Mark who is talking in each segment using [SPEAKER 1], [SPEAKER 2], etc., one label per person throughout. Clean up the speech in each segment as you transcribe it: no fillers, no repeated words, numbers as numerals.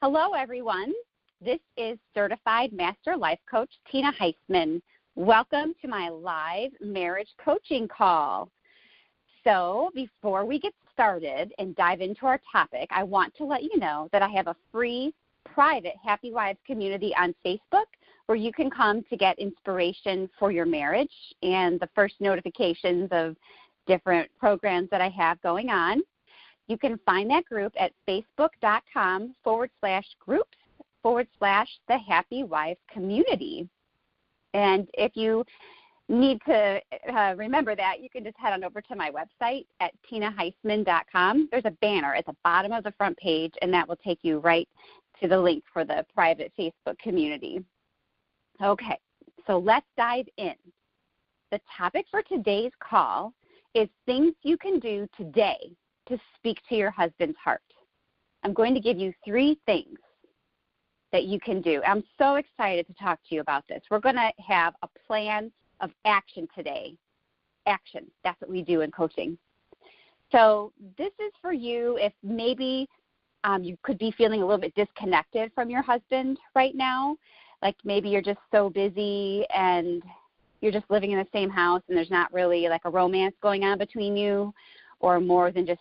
[SPEAKER 1] Hello, everyone. This is Certified Master Life Coach Tina Heisman. Welcome to my live marriage coaching call. So before we get started and dive into our topic, I want to let you know that I have a free private Happy Wives community on Facebook where you can come to get inspiration for your marriage and the first notifications of different programs that I have going on. You can find that group at facebook.com/groups/the Happy Wife Community. And if you need to remember that, you can just head on over to my website at tinaheisman.com. There's a banner at the bottom of the front page, and that will take you right to the link for the private Facebook community. Okay, so let's dive in. The topic for today's call is things you can do today to speak to your husband's heart. I'm going to give you 3 things that you can do. I'm so excited to talk to you about this. We're going to have a plan of action today. Action, that's what we do in coaching. So this is for you if maybe you could be feeling a little bit disconnected from your husband right now. Like maybe you're just so busy and you're just living in the same house and there's not really like a romance going on between you, or more than just,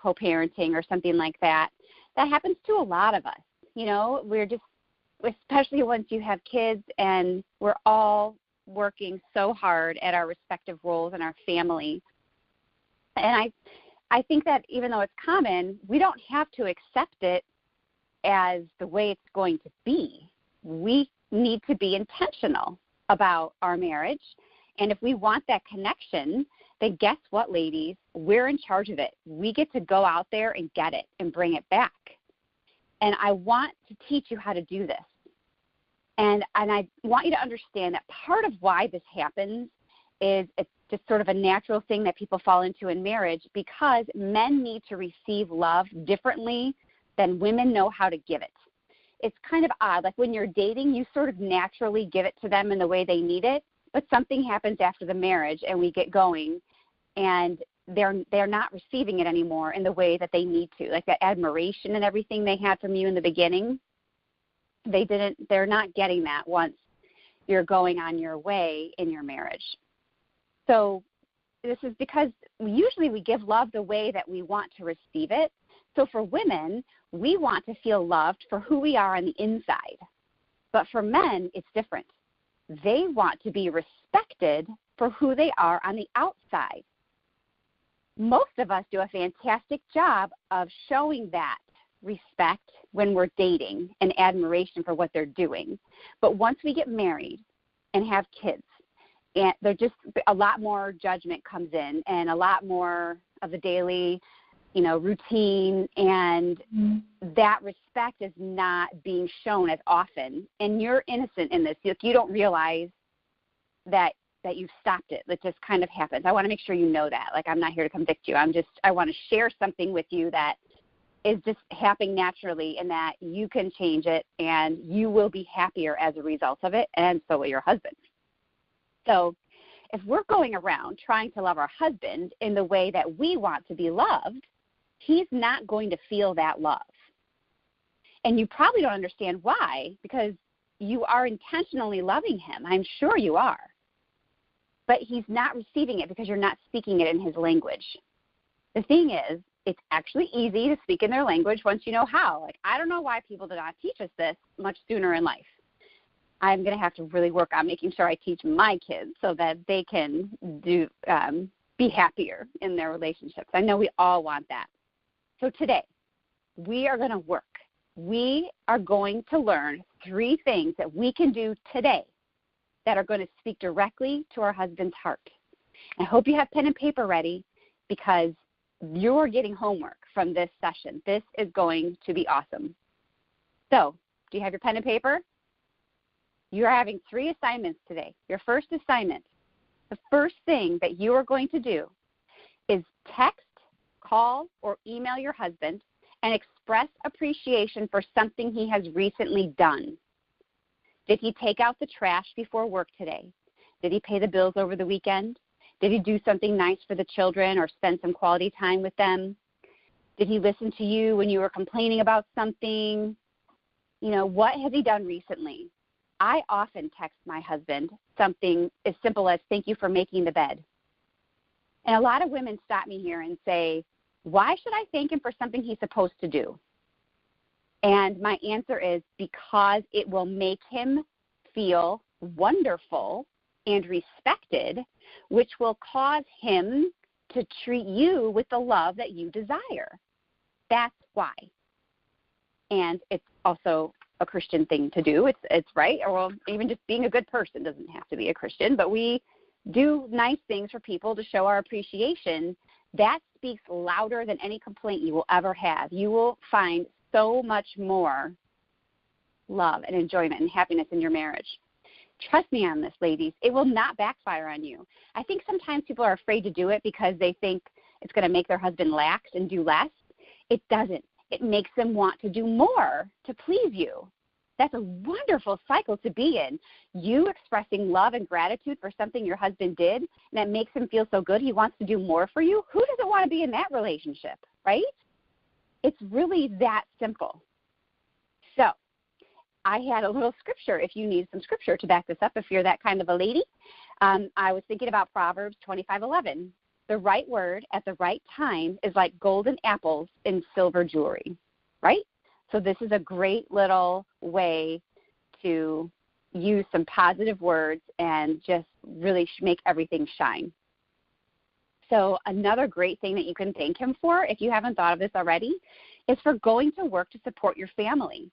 [SPEAKER 1] co-parenting or something like that. That happens to a lot of us. We're just, especially once you have kids, and we're all working so hard at our respective roles in our family. And I think that even though it's common, we don't have to accept it as the way it's going to be. We need to be intentional about our marriage. And if we want that connection, then guess what, ladies? We're in charge of it. We get to go out there and get it and bring it back. And I want to teach you how to do this. And I want you to understand that part of why this happens is it's just sort of a natural thing that people fall into in marriage, because men need to receive love differently than women know how to give it. It's kind of odd. Like when you're dating, you sort of naturally give it to them in the way they need it, but something happens after the marriage and we get going and they're not receiving it anymore in the way that they need to. Like that admiration and everything they had from you in the beginning, they're not getting that once you're going on your way in your marriage. So this is because usually we give love the way that we want to receive it. So for women, we want to feel loved for who we are on the inside. But for men, it's different. They want to be respected for who they are on the outside. Most of us do a fantastic job of showing that respect when we're dating and admiration for what they're doing. But once we get married and have kids, and there's just a lot more judgment comes in and a lot more of the daily, routine, and that respect is not being shown as often. And you're innocent in this. You don't realize that you've stopped it. It just kind of happens. I want to make sure you know that. Like, I'm not here to convict you. I want to share something with you that is just happening naturally, and that you can change it and you will be happier as a result of it, and so will your husband. So if we're going around trying to love our husband in the way that we want to be loved, he's not going to feel that love. And you probably don't understand why, because you are intentionally loving him. I'm sure you are. But he's not receiving it because you're not speaking it in his language. The thing is, it's actually easy to speak in their language once you know how. Like, I don't know why people did not teach us this much sooner in life. I'm going to have to really work on making sure I teach my kids so that they can be happier in their relationships. I know we all want that. So today, we are going to work. We are going to learn 3 things that we can do today that are going to speak directly to our husband's heart. I hope you have pen and paper ready, because you're getting homework from this session. This is going to be awesome. So, do you have your pen and paper? You're having 3 assignments today. Your first assignment, the first thing that you are going to do is text, call, or email your husband and express appreciation for something he has recently done. Did he take out the trash before work today? Did he pay the bills over the weekend? Did he do something nice for the children or spend some quality time with them? Did he listen to you when you were complaining about something? What has he done recently? I often text my husband something as simple as, thank you for making the bed. And a lot of women stop me here and say, why should I thank him for something he's supposed to do? And my answer is because it will make him feel wonderful and respected, which will cause him to treat you with the love that you desire. That's why. And it's also a Christian thing to do. It's right. Or well, even just being a good person doesn't have to be a Christian, but we do nice things for people to show our appreciation. That speaks louder than any complaint you will ever have. You will find so much more love and enjoyment and happiness in your marriage. Trust me on this, ladies. It will not backfire on you. I think sometimes people are afraid to do it because they think it's going to make their husband lax and do less. It doesn't. It makes them want to do more to please you. That's a wonderful cycle to be in. You expressing love and gratitude for something your husband did, and that makes him feel so good he wants to do more for you. Who doesn't want to be in that relationship, right? It's really that simple. So I had a little scripture if you need some scripture to back this up, if you're that kind of a lady. I was thinking about Proverbs 25:11. The right word at the right time is like golden apples in silver jewelry, right? So this is a great little way to use some positive words and just really make everything shine. So another great thing that you can thank him for, if you haven't thought of this already, is for going to work to support your family.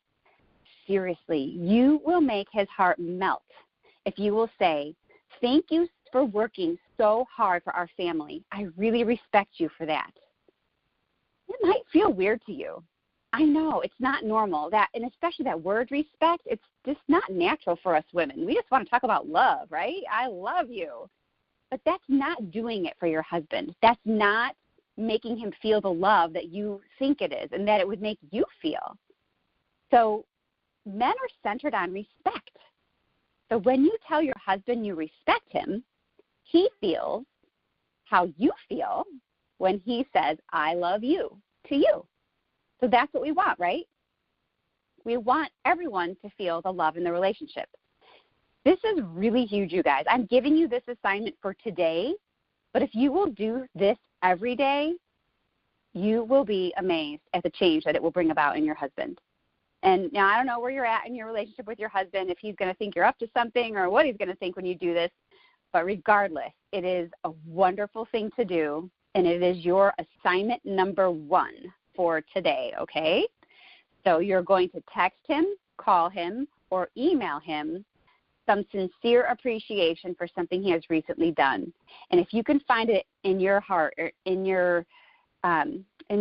[SPEAKER 1] Seriously, you will make his heart melt if you will say, thank you for working so hard for our family. I really respect you for that. It might feel weird to you. I know, it's not normal. And especially that word respect, it's just not natural for us women. We just want to talk about love, right? I love you. But that's not doing it for your husband. That's not making him feel the love that you think it is and that it would make you feel. So men are centered on respect. So when you tell your husband you respect him, he feels how you feel when he says, I love you, to you. So that's what we want, right? We want everyone to feel the love in the relationship. This is really huge, you guys. I'm giving you this assignment for today, but if you will do this every day, you will be amazed at the change that it will bring about in your husband. And now I don't know where you're at in your relationship with your husband, if he's going to think you're up to something or what he's going to think when you do this. But regardless, it is a wonderful thing to do, and it is your assignment number 1 for today, okay? So you're going to text him, call him, or email him some sincere appreciation for something he has recently done. And if you can find it in your heart, or in your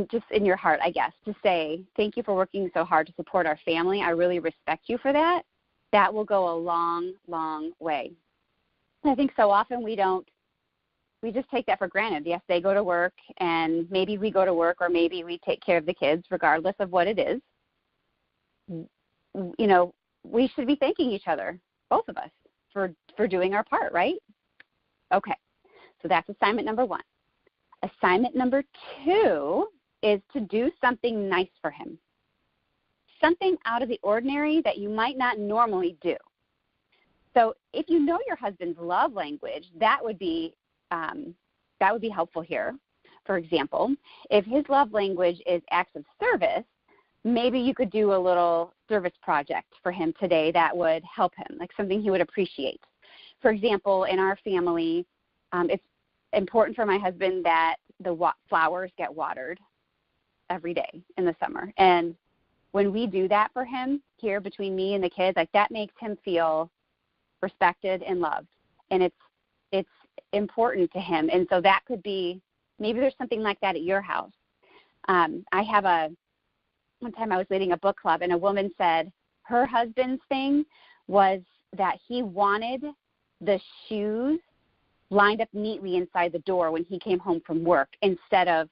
[SPEAKER 1] just in your heart, I guess, to say, thank you for working so hard to support our family. I really respect you for that. That will go a long, long way. I think so often we just take that for granted. Yes, they go to work, and maybe we go to work, or maybe we take care of the kids, regardless of what it is. We should be thanking each other, both of us, for doing our part, right? Okay, so that's assignment number 1. Assignment number 2 is to do something nice for him, something out of the ordinary that you might not normally do. So if you know your husband's love language, that would be helpful here. For example, if his love language is acts of service, maybe you could do a little service project for him today that would help him, like something he would appreciate. For example, in our family, it's important for my husband that the flowers get watered every day in the summer. And when we do that for him here between me and the kids, like that makes him feel respected and loved. And it's important to him. And so that could be, maybe there's something like that at your house. One time I was leading a book club, and a woman said her husband's thing was that he wanted the shoes lined up neatly inside the door when he came home from work, instead of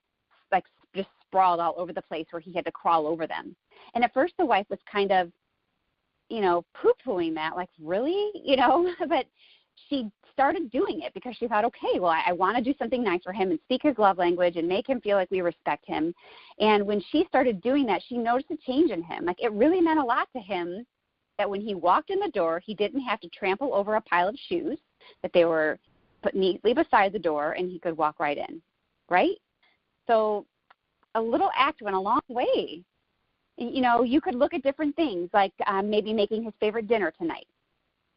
[SPEAKER 1] like just sprawled all over the place where he had to crawl over them. And at first the wife was kind of, poo-pooing that, like, really? But she started doing it because she thought, okay, well, I want to do something nice for him and speak his love language and make him feel like we respect him. And when she started doing that, she noticed a change in him. Like, it really meant a lot to him that when he walked in the door, he didn't have to trample over a pile of shoes, that they were put neatly beside the door and he could walk right in, right? So a little act went a long way. You know, you could look at different things, like maybe making his favorite dinner tonight.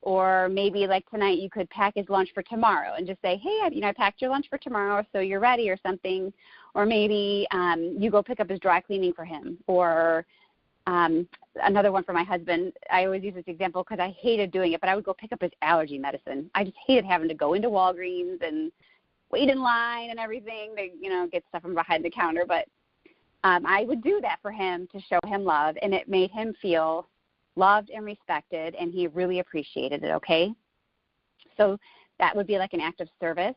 [SPEAKER 1] Or maybe like tonight you could pack his lunch for tomorrow and just say, hey, I packed your lunch for tomorrow so you're ready or something. Or maybe you go pick up his dry cleaning for him. Or another one for my husband, I always use this example because I hated doing it, but I would go pick up his allergy medicine. I just hated having to go into Walgreens and wait in line and everything to, you know, get stuff from behind the counter. But I would do that for him to show him love, and it made him feel loved and respected, and he really appreciated it, okay? So that would be like an act of service.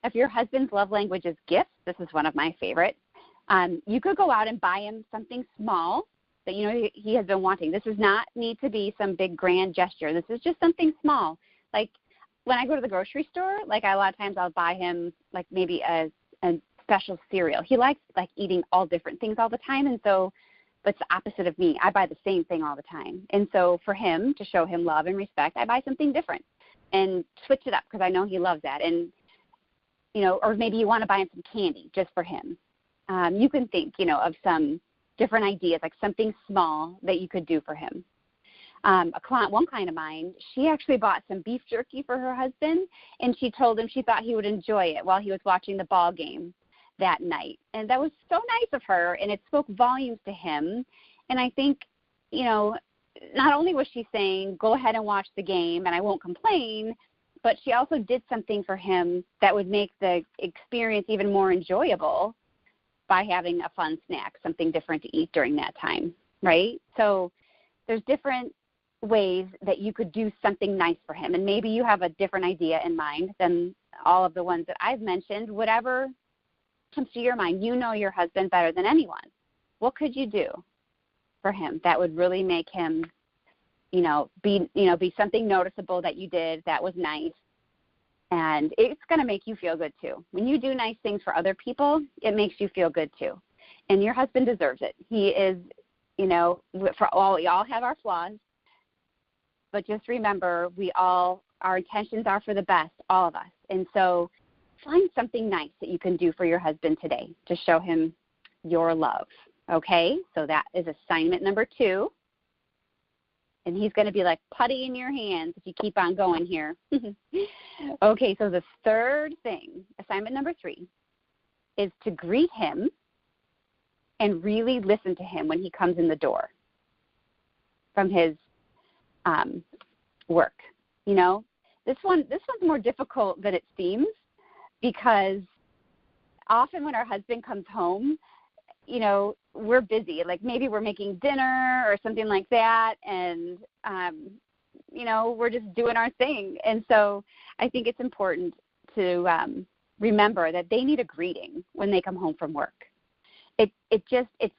[SPEAKER 1] If your husband's love language is gifts, this is one of my favorites, you could go out and buy him something small that you know he has been wanting. This does not need to be some big grand gesture. This is just something small. Like when I go to the grocery store, like a lot of times I'll buy him like maybe a special cereal. He likes like eating all different things all the time, and so but it's the opposite of me. I buy the same thing all the time. And so for him, to show him love and respect, I buy something different and switch it up because I know he loves that. And, you know, or maybe you want to buy him some candy just for him. You can think, you know, of some different ideas, like something small that you could do for him. One client of mine, she actually bought some beef jerky for her husband, and she told him she thought he would enjoy it while he was watching the ball game that night. And that was so nice of her, and it spoke volumes to him. And I think, you know, not only was she saying, go ahead and watch the game and I won't complain, but she also did something for him that would make the experience even more enjoyable by having a fun snack, something different to eat during that time, right? So there's different ways that you could do something nice for him. And maybe you have a different idea in mind than all of the ones that I've mentioned. Whatever comes to your mind, you know your husband better than anyone. What could you do for him that would really make him, be something noticeable that you did that was nice? And it's going to make you feel good too. When you do nice things for other people, it makes you feel good too. And your husband deserves it. He is, we all have our flaws, but just remember, our intentions are for the best, all of us. And so find something nice that you can do for your husband today to show him your love, okay? So that is assignment number 2. And he's going to be like putty in your hands if you keep on going here. Okay, so the third thing, assignment number 3, is to greet him and really listen to him when he comes in the door from his work. You know, this one's more difficult than it seems, because often when our husband comes home, you know, we're busy. Like maybe we're making dinner or something like that, and, we're just doing our thing. And so I think it's important to remember that they need a greeting when they come home from work. It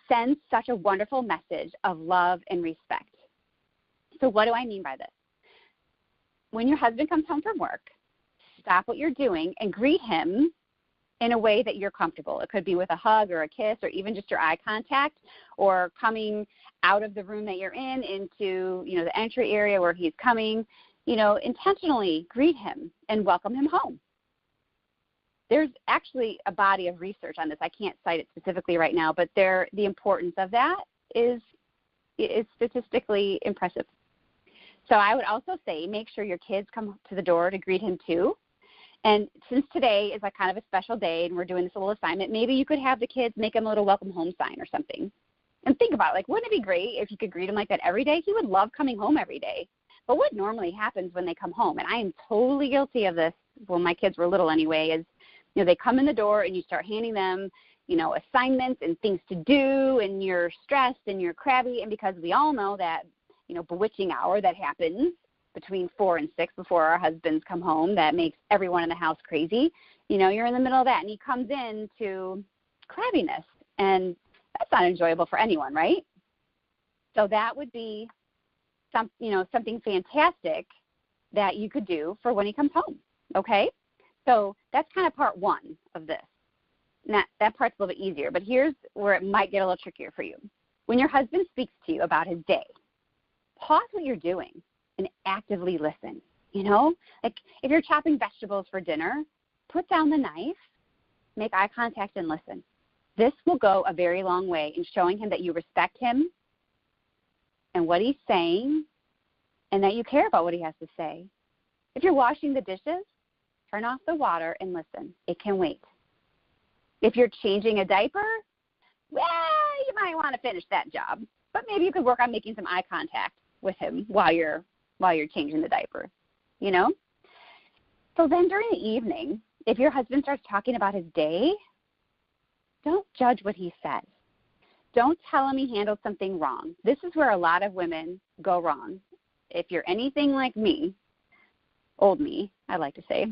[SPEAKER 1] sends such a wonderful message of love and respect. So what do I mean by this? When your husband comes home from work, stop what you're doing and greet him in a way that you're comfortable. It could be with a hug or a kiss or even just your eye contact, or coming out of the room that you're in into, the entry area where he's coming. Intentionally greet him and welcome him home. There's actually a body of research on this. I can't cite it specifically right now, but the importance of that is statistically impressive. So I would also say make sure your kids come to the door to greet him too. And since today is like kind of a special day and we're doing this little assignment, maybe you could have the kids make him a little welcome home sign or something. And think about it, like, wouldn't it be great if you could greet him like that every day? He would love coming home every day. But what normally happens when they come home, and I am totally guilty of this when my kids were little anyway, is, they come in the door and you start handing them, assignments and things to do, and you're stressed and you're crabby. And because we all know that, bewitching hour that happens between 4 and 6 before our husbands come home, that makes everyone in the house crazy. You're in the middle of that, and he comes in to crabbiness, and that's not enjoyable for anyone, right? So that would be something fantastic that you could do for when he comes home, okay? So that's kind of part one of this. That part's a little bit easier, but here's where it might get a little trickier for you. When your husband speaks to you about his day, pause what you're doing and actively listen. You know, like if you're chopping vegetables for dinner, put down the knife, make eye contact, and listen. This will go a very long way in showing him that you respect him and what he's saying and that you care about what he has to say. If you're washing the dishes, turn off the water and listen. It can wait. If you're changing a diaper, well, you might want to finish that job, but maybe you could work on making some eye contact with him while you're changing the diaper, you know? So then during the evening, if your husband starts talking about his day, don't judge what he says. Don't tell him he handled something wrong. This is where a lot of women go wrong. If you're anything like me, old me, I like to say,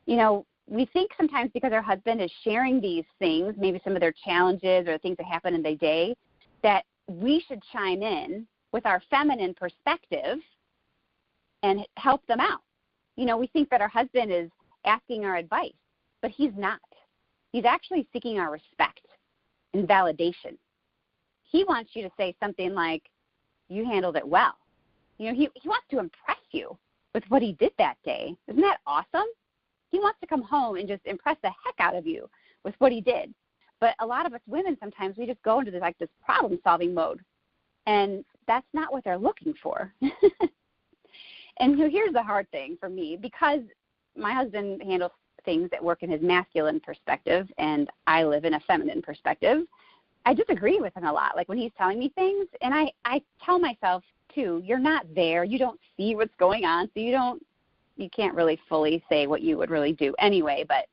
[SPEAKER 1] you know, we think sometimes because our husband is sharing these things, maybe some of their challenges or things that happen in their day, that we should chime in with our feminine perspective and help them out. You know, we think that our husband is asking our advice, but he's not. He's actually seeking our respect and validation. He wants you to say something like, you handled it well. You know, he wants to impress you with what he did that day. Isn't that awesome? He wants to come home and just impress the heck out of you with what he did. But a lot of us women, sometimes we just go into this problem-solving mode, and that's not what they're looking for. And so here's the hard thing for me, because my husband handles things that work in his masculine perspective, and I live in a feminine perspective. I disagree with him a lot, like when he's telling me things, and I tell myself, too, you're not there. You don't see what's going on, so you can't really fully say what you would really do anyway. But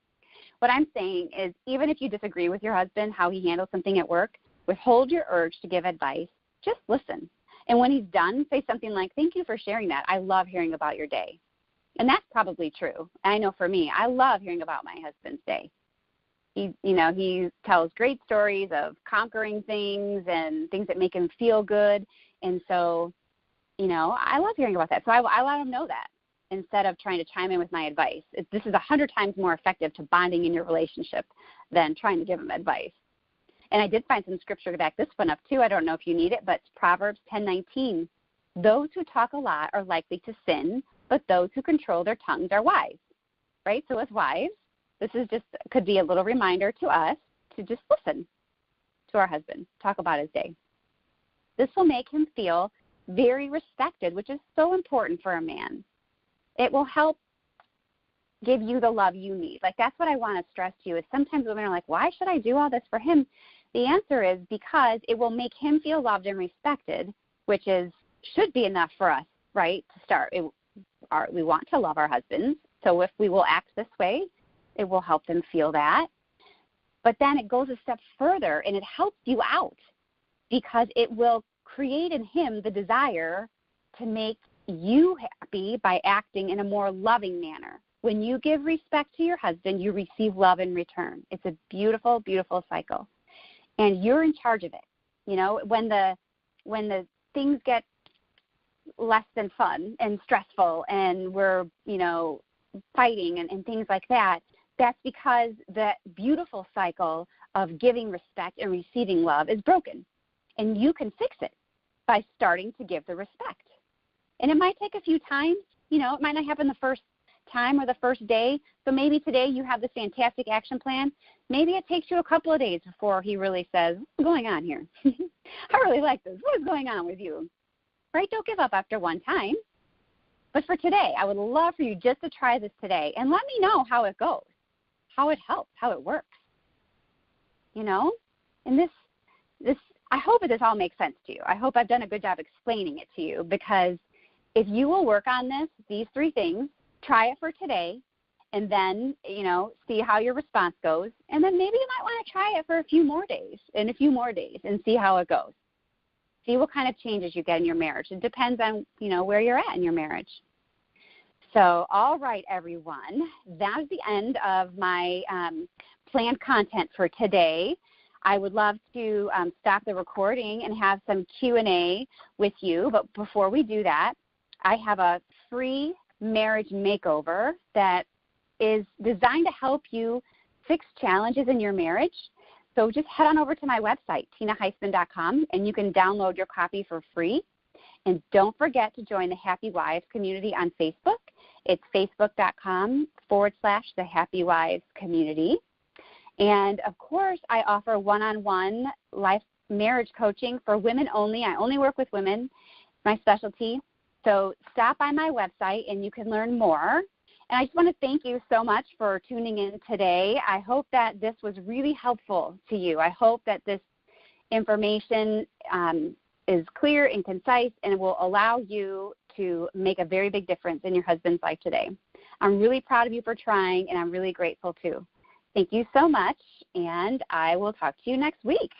[SPEAKER 1] what I'm saying is, even if you disagree with your husband, how he handles something at work, withhold your urge to give advice. Just listen. And when he's done, say something like, thank you for sharing that. I love hearing about your day. And that's probably true. I know for me, I love hearing about my husband's day. He tells great stories of conquering things and things that make him feel good. And so, I love hearing about that. So I let him know that instead of trying to chime in with my advice. This is 100 times more effective to bonding in your relationship than trying to give him advice. And I did find some scripture to back this one up, too. I don't know if you need it, but Proverbs 10:19. Those who talk a lot are likely to sin, but those who control their tongues are wise. Right? So as wives, this is could be a little reminder to us to just listen to our husband, talk about his day. This will make him feel very respected, which is so important for a man. It will help give you the love you need. Like, that's what I want to stress to you, is sometimes women are like, why should I do all this for him? The answer is because it will make him feel loved and respected, which should be enough for us, right, to start. We want to love our husbands, so if we will act this way, it will help them feel that. But then it goes a step further, and it helps you out because it will create in him the desire to make you happy by acting in a more loving manner. When you give respect to your husband, you receive love in return. It's a beautiful, beautiful cycle. And you're in charge of it. When the things get less than fun and stressful and we're, fighting and things like that, that's because the beautiful cycle of giving respect and receiving love is broken. And you can fix it by starting to give the respect. And it might take a few times. It might not happen the first time or the first day. So maybe today you have this fantastic action plan. Maybe it takes you a couple of days before he really says, what's going on here? I really like this. What is going on with you? Right? Don't give up after one time. But for today, I would love for you just to try this today and let me know how it goes, how it helps, how it works. And this I hope this all makes sense to you. I hope I've done a good job explaining it to you, because if you will work on these 3 things, try it for today, and then, see how your response goes. And then maybe you might want to try it for a few more days and see how it goes. See what kind of changes you get in your marriage. It depends on, where you're at in your marriage. So, all right, everyone, that's the end of my planned content for today. I would love to stop the recording and have some Q&A with you. But before we do that, I have a free marriage makeover that is designed to help you fix challenges in your marriage. So just head on over to my website, tinaheisman.com, and you can download your copy for free. And don't forget to join the Happy Wives community on Facebook. It's facebook.com/the Happy Wives community. And, of course, I offer one-on-one life marriage coaching for women only. I only work with women. It's my specialty. So stop by my website and you can learn more. And I just want to thank you so much for tuning in today. I hope that this was really helpful to you. I hope that this information is clear and concise and will allow you to make a very big difference in your husband's life today. I'm really proud of you for trying, and I'm really grateful too. Thank you so much, and I will talk to you next week.